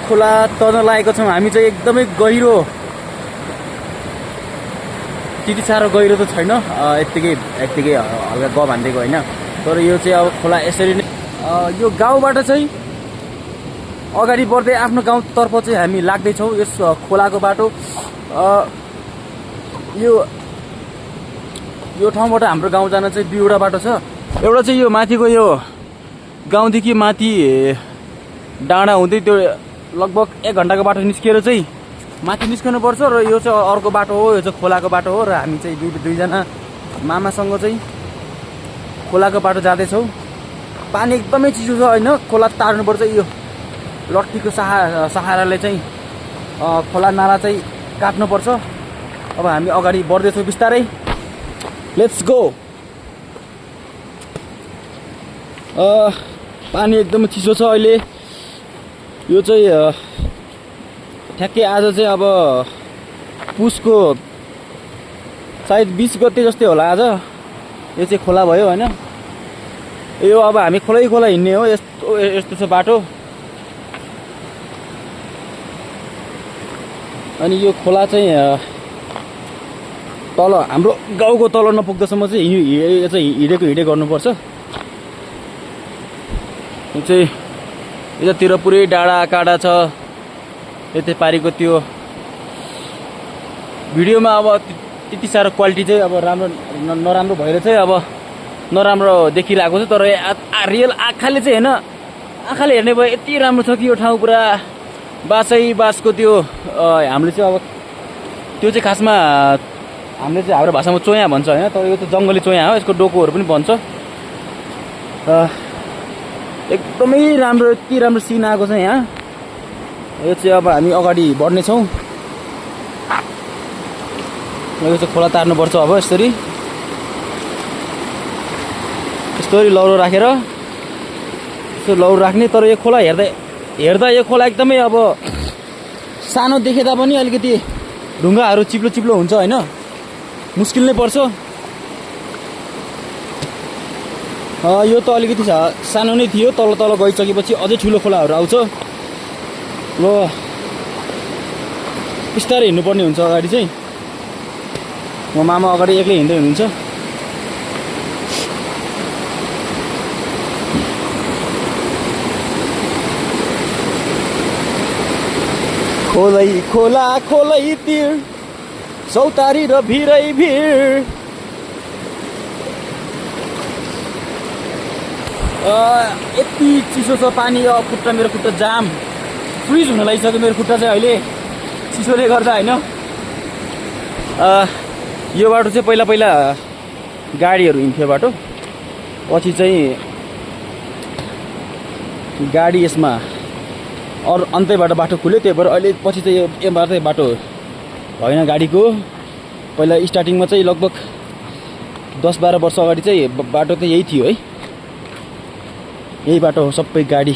खोला तर्न लागेको छौँ हामी चाहिँ एकदमै गहिरो त्यति साह्रो गहिरो त छैन यत्तिकै हल्का ग भान्दिएको होइन तर यो चाहिँ अब खोला यसरी नै यो गाउँबाट चाहिँ अगाडि बढ्दै आफ्नो गाउँतर्फ चाहिँ हामी लाग्दैछौँ यस खोलाको बाटो यो ठाउँबाट हाम्रो गाउँ जान चाहिँ दुईवटा बाटो छ एउटा चाहिँ यो माथिको यो गाउँदेखि माथि डाँडा हुँदै त्यो लगभग 1 घन्टाको बाटो निस्किएर चाहिँ माथि निस्कनु पर्छ र यो चाहिँ अर्को बाटो हो यो चाहिँ खोलाको बाटो हो र हामी चाहिँ दुईजना मामासँग चाहिँ खोलाको बाटो जाँदैछौँ पानी एकदमै चिसो छ होइन खोला तार्नुपर्छ यो लट्ठीको सहाराले चाहिँ खोला नाला चाहिँ काट्नुपर्छ अब हामी अगाडि बढ्दैछौँ बिस्तारै लेट्स गो पानी एकदमै चिसो छ अहिले यो चाहिँ ठ्याक्कै आज चाहिँ अब पुसको सायद 20 गते जस्तै होला आज यो चाहिँ खोला भयो होइन यो अब हामी खोलै हिँड्ने हो यस्तो छ बाटो अनि यो खोला चाहिँ तल हाम्रो गाउँको तल नपुग्दासम्म चाहिँ हिँडे गर्नुपर्छ यो चाहिँ यतातिर पुरै डाँडा काँडा छ यतै पारिको त्यो भिडियोमा अब त्यति साह्रो क्वालिटी चाहिँ अब राम्रो नराम्रो भएर चाहिँ अब नराम्रो देखिरहेको छ तर रियल आँखाले चाहिँ होइन आँखाले हेर्ने भयो यति राम्रो छ कि यो ठाउँ पुरा बाँसको त्यो हामीले चाहिँ अब त्यो चाहिँ खासमा हामीले चाहिँ हाम्रो भाषामा चोया भन्छ होइन तर यो त जङ्गली चोया हो यसको डोकोहरू पनि भन्छ एकदमै राम्रो यति राम्रो सिन आएको छ यहाँ यो चाहिँ अब हामी अगाडि बढ्नेछौँ यो चाहिँ खोला तार्नुपर्छ अब यसरी लौरो राखेर यस्तो लौरो राख्ने तर यो खोला हेर्दा यो खोला एकदमै अब सानो देखे तापनि अलिकति ढुङ्गाहरू चिप्लो हुन्छ होइन मुस्किल नै पर्छ यो त अलिकति सानो नै थियो तल गइसकेपछि अझै ठुलो खोलाहरू आउँछ र बिस्तारै हिँड्नुपर्ने हुन्छ अगाडि चाहिँ म मामा अगाडि एक्लै हिँड्दै हुनुहुन्छ खोलै तिर सौतारी र भिरै भिर यति चिसो छ पानी मेरो खुट्टा जाम फ्रिज हुन लागिसक्यो मेरो खुट्टा चाहिँ अहिले चिसोले गर्दा होइन यो बाटो चाहिँ पहिला गाडीहरू हिँड्थ्यो बाटो पछि चाहिँ गाडी यसमा अरू अन्तैबाट बाटो खुल्यो त्यही भएर अहिले पछि चाहिँ यो मात्रै बाटो होइन गाडीको पहिला स्टार्टिङमा चाहिँ लगभग 10-12 वर्ष अगाडि चाहिँ बाटो त यही थियो है यही बाटो हो सबै गाडी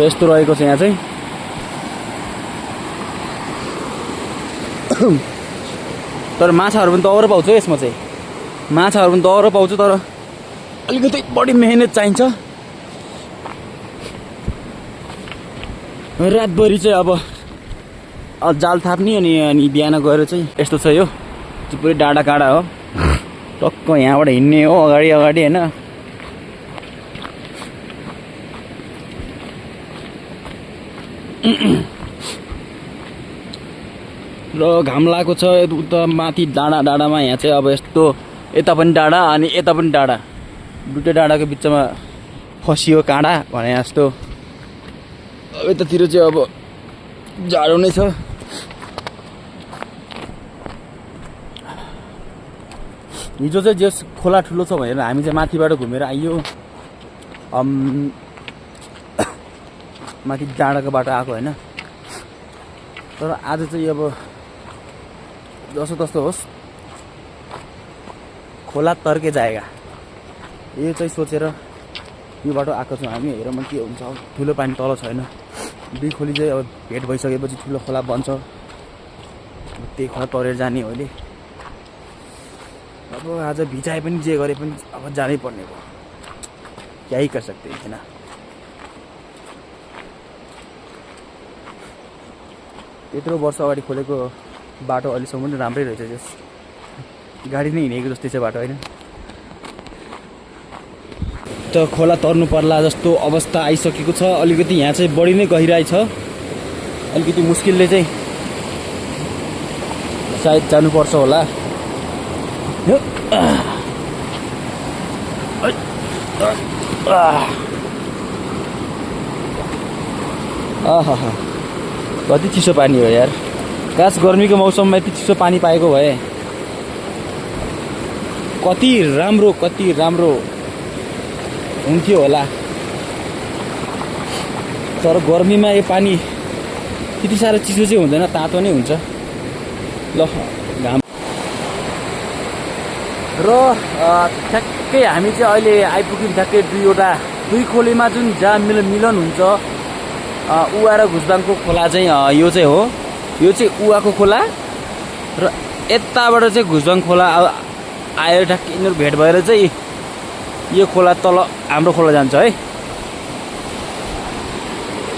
यस्तो रहेको छ यहाँ चाहिँ तर माछाहरू पनि दौरो पाउँछ यसमा चाहिँ माछाहरू पनि दौरो पाउँछ तर अलिकति बढी मेहनत चाहिन्छ रातभरि चाहिँ अब जाल थाप्ने अनि बिहान गएर चाहिँ यस्तो छ यो पुरै डाँडा काँडा हो टक्क यहाँबाट हिँड्ने हो अगाडि होइन र घाम लागेको छ उता माथि डाँडामा यहाँ चाहिँ अब यस्तो यता पनि डाँडा अनि यता पनि डाँडा दुईटै डाँडाको बिचमा फसियो काँडा भने जस्तो यतातिर चाहिँ अब जाडो नै छ हिजो चाहिँ जस खोला ठुलो छ भनेर हामी चाहिँ माथिबाट घुमेर आइयो माथि डाँडाको बाटो आएको होइन तर आज चाहिँ अब जसो तस्तो होस् खोला तर्के जाएगा यो चाहिँ सोचेर यो बाटो आएको छौँ हामी हेरौँ के हुन्छ अब ठुलो पानी तल छैन दुई खोली चाहिँ अब भेट भइसकेपछि ठुलो खोला बन्छ त्यही खोला तरेर जाने अहिले अब आज भिजाए पनि जे गरे पनि अब जानै पर्ने भयो क्या ही कर सकते हैं, है ना। यत्रो वर्ष अगाडि खोलेको बाटो अहिलेसम्म पनि राम्रै रहेछ। जस गाडी नै हिँडेको जस्तै छ बाटो, होइन। त खोला तर्नु पर्ला जस्तो अवस्था आइसकेको छ। अलिकति यहाँ चाहिँ बढी नै गहिराइ छ। अलिकति मुस्किलले चाहिँ सायद जानुपर्छ होला। आहा, कति चिसो पानी हो यार। काश गर्मीको मौसममा यति चिसो पानी पाएको भए कति राम्रो हुन्थ्यो होला। तर गर्मीमा यो पानी त्यति साह्रो चिसो चाहिँ हुँदैन, तातो नै हुन्छ। ल घाम र ठ्याक्कै हामी चाहिँ अहिले आइपुग्यौँ ठ्याक्कै दुई खोलीमा जुन जहाँ मिलन हुन्छ। उवा र घुसबाङको खोला चाहिँ यो चाहिँ हो। यो चाहिँ उवाको खोला र यताबाट चाहिँ घुसबाङ खोला आएर ठ्याक्कै यिनीहरू भेट भएर चाहिँ यो खोला तल हाम्रो खोला जान्छ है।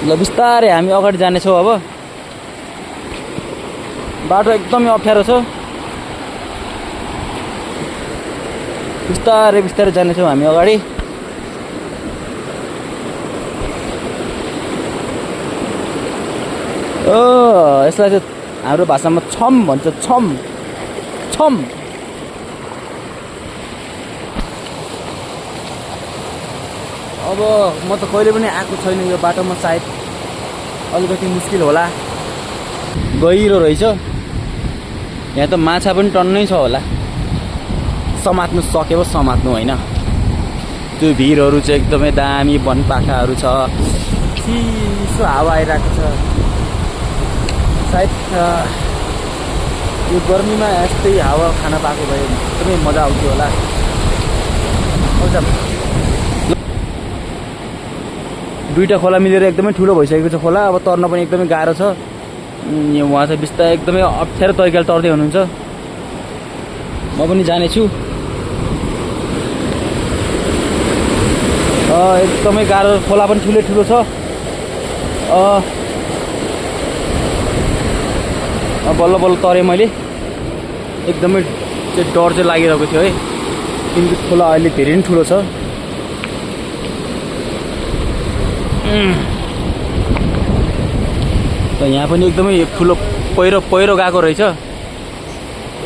ल बिस्तारै हामी अगाडि जानेछौँ। अब बाटो एकदमै अप्ठ्यारो छ। बिस्तारै जानेछौँ हामी अगाडि। यसलाई चाहिँ हाम्रो भाषामा छम भन्छ। छम अब म त कहिले पनि आएको छैन यो बाटोमा, सायद अलिकति मुस्किल होला। गहिरो रहेछ। यहाँ त माछा पनि टन्नै छ होला। समात्नु सके पो समात्नु, होइन। त्यो भिरहरू चाहिँ एकदमै दामी वनपाखाहरू छ। चिसो हावा आइरहेको छ। सायद यो गर्मीमा यस्तै हावा खान पाएको भए एकदमै मजा आउँथ्यो होला। दुईवटा खोला मिलेर एकदमै ठुलो भइसकेको छ खोला। अब तर्न पनि एकदमै गाह्रो छ। उहाँ चाहिँ बिस्तारै एकदमै अप्ठ्यारो तरिकाले तर्दै हुनुहुन्छ। म पनि जानेछु। एकदमै गाह्रो। खोला पनि ठुलो छ। बल्ल तरेँ मैले। एकदमै चाहिँ डर चाहिँ लागिरहेको थियो है, किनकि खोला अहिले धेरै नै ठुलो छ। त यहाँ पनि एकदमै ठुलो पहिरो गएको रहेछ।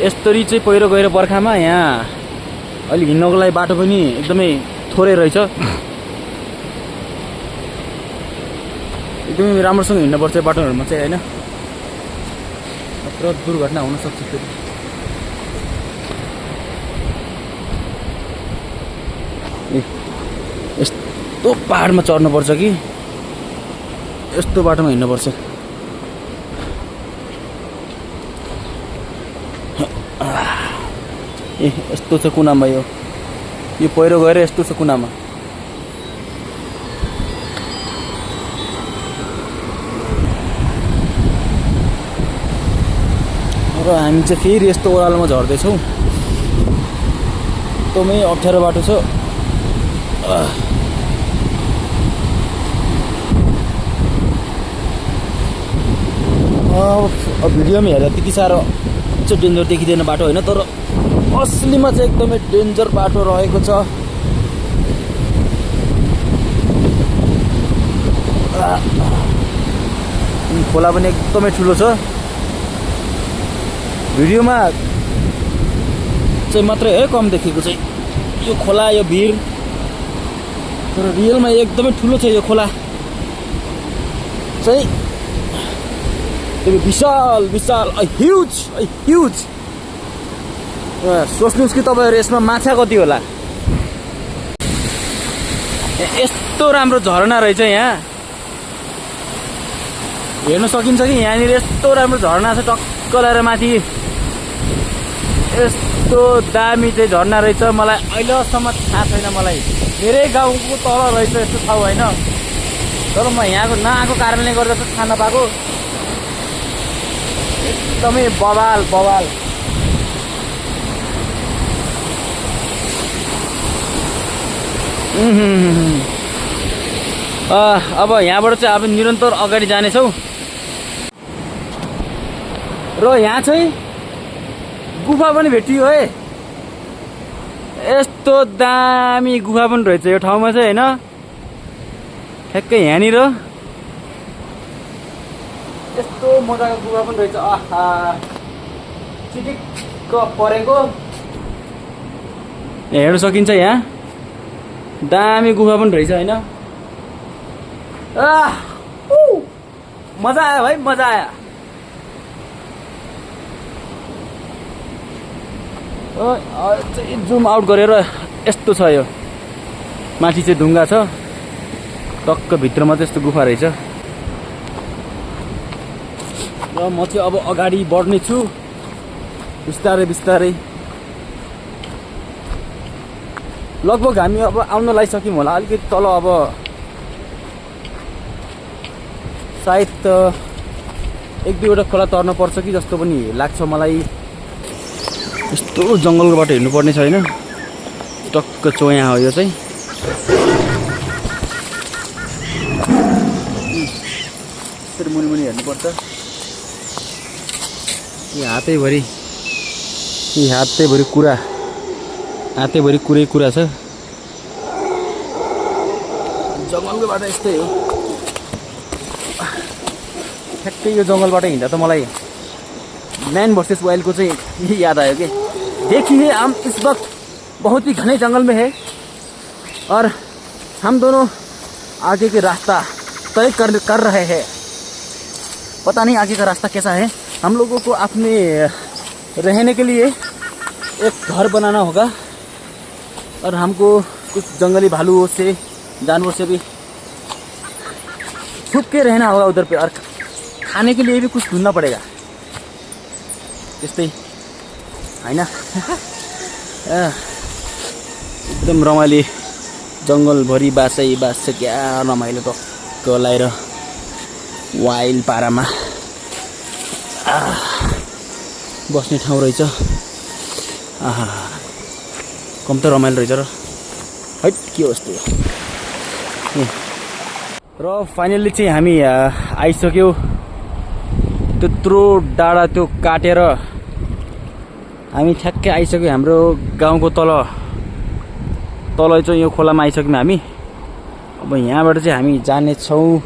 यस्तरी चाहिँ पहिरो गएर बर्खामा यहाँ अलि हिँड्नको लागि बाटो पनि एकदमै थोरै रहेछ। एकदमै राम्रोसँग हिँड्नुपर्छ बाटोहरूमा चाहिँ, होइन। नत्र दुर्घटना हुनसक्छ फेरि। यस्तो पहाडमा चढ्नुपर्छ कि यस्तो बाटोमा हिँड्नुपर्छ। यस्तो छ कुनामा। यो पहिरो गएर यस्तो छ कुनामा। र हामी चाहिँ फेरि यस्तो ओह्रालोमा झर्दैछौँ। एकदमै अप्ठ्यारो बाटो छ। भिडियोमा हेर्दा त्यति साह्रो चाहिँ डेन्जर देखिँदैन बाटो, होइन। तर असलीमा चाहिँ एकदमै डेन्जर बाटो रहेको छ। खोला पनि एकदमै ठुलो छ। भिडियोमा चाहिँ मात्रै है कम देखेको चाहिँ यो खोला, यो भिर। तर रियलमा एकदमै ठुलो छ यो खोला चाहिँ। विशाल ह्युज। सोच्नुहोस् कि तपाईँहरू यसमा माछा कति होला। यस्तो राम्रो झरना रहेछ यहाँ। हेर्न सकिन्छ कि यहाँनिर यस्तो राम्रो झरना छ। टक्क लगाएर माथि यस्तो दामी चाहिँ झरना रहेछ। मलाई अहिलेसम्म थाहा छैन। मलाई धेरै गाउँको तल रहेछ यस्तो ठाउँ, होइन। तर म यहाँको नआएको कारणले गर्दा चाहिँ थाहा नपाएको। एकदमै बवाल। अब यहाँबाट चाहिँ अब निरन्तर अगाडि जानेछौँ र यहाँ चाहिँ गुफा पनि भेटियो है। यस्तो दामी गुफा पनि रहेछ यो ठाउँमा चाहिँ होइन। ठ्याक्कै यहाँनिर यस्तो मजाको गुफा पनि रहेछ। आहा चिटिक्क परेको हेर्न सकिन्छ। यहाँ दामी गुफा पनि रहेछ होइन। मजा आयो भाइ, मजा आयो। जुम आउट गरेर यस्तो छ यो माथि चाहिँ ढुङ्गा छ, टक्क भित्रमा चाहिँ यस्तो गुफा रहेछ। र म चाहिँ अब अगाडि बढ्ने छु बिस्तारै बिस्तारै। लगभग हामी अब आउन लागिसक्यौँ होला। अलिकति तल अब सायद एक दुईवटा खोला तर्न पर्छ कि जस्तो पनि लाग्छ मलाई। यस्तो जङ्गलको बाटो हिँड्नुपर्ने छैन, टक्क चोया हो यो चाहिँ। यसरी मुनि मुनि हेर्नुपर्छ। यी हातैभरि कुरै कुरा छ। जङ्गलको बाटो यस्तै हो। ठ्याक्कै यो जङ्गलबाट हिँड्दा त मलाई मैन वर्सेस वाइल्ड को चाहिँ याद आयो कि। देखिए हम इस वक्त बहुत ही घने जंगल में है और हम दोनों आगे के रास्ता तय कर रहे हैं। पता नहीं आगे का रास्ता कैसा है। हम लोगों को अपने रहने के लिए एक घर बनाना होगा और हमको कुछ जंगली भालुओं से, जानवर से भी छुप के रहना होगा उधर पे, और खाने के लिए भी कुछ ढूंढना पड़ेगा। त्यस्तै हैन। एकदम रमाइलो जङ्गलभरि बासै बास छ क्या। रमाइलो टक्क लाएर वाइल्ड पारामा बस्ने ठाउँ रहेछ। आहा कम त रमाइलो रहेछ र। है के होस् त्यो। र फाइनल्ली चाहिँ हामी आइसक्यो। त्यत्रो डाँडा त्यो काटेर हामी ठ्याक्कै आइसक्यो हाम्रो गाउँको तल चाहिँ यो खोलामा आइसक्यौँ हामी। अब यहाँबाट चाहिँ हामी जानेछौँ।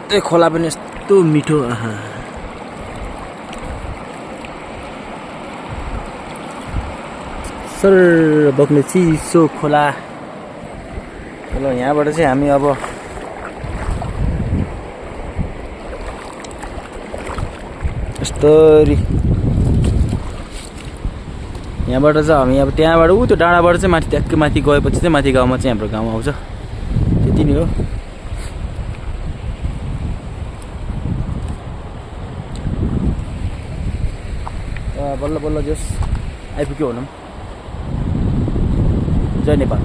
त्यो खोला पनि यस्तो मिठो। सर बग्ने चिसो खोला। ल यहाँबाट चाहिँ हामी अब यस्तरी यहाँबाट चाहिँ हामी अब त्यहाँबाट त्यो डाँडाबाट चाहिँ माथि ट्याक्कै माथि गएपछि चाहिँ माथि गाउँमा चाहिँ हाम्रो गाउँ आउँछ। त्यति नै हो। बल्ल बल्ल जस आइपुग्यो भनौँ। जय नेपाल।